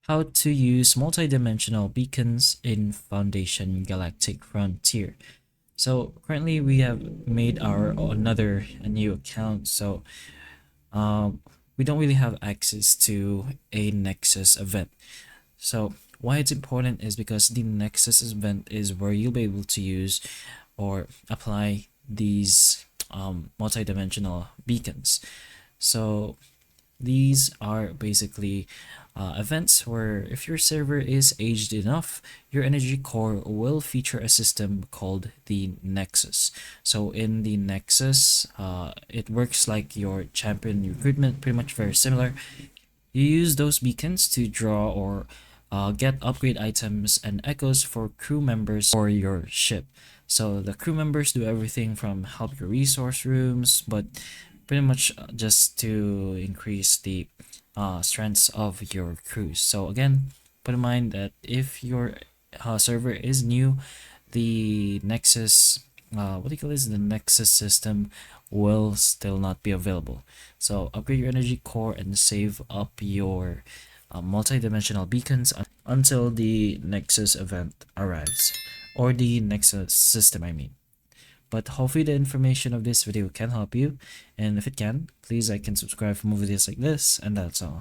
how to use multidimensional beacons in Foundation Galactic Frontier. So currently we have made our another a new account, so we don't really have access to a Nexus event. So why it's important is because the Nexus event is where you'll be able to use or apply these multidimensional beacons. So these are basically events where if your server is aged enough, your energy core will feature a system called the Nexus. So in the Nexus, it works like your champion recruitment, pretty much very similar. You use those beacons to draw or get upgrade items and echoes for crew members or your ship. So the crew members do everything from help your resource rooms, but pretty much just to increase the strengths of your crews. So again, put in mind that if your server is new, the Nexus, what do you call this? The Nexus system will still not be available. So upgrade your energy core and save up your multi-dimensional beacons until the Nexus event arrives, or the Nexus system, I mean. But hopefully the information of this video can help you, and if it can, please like and subscribe for more videos like this, and that's all.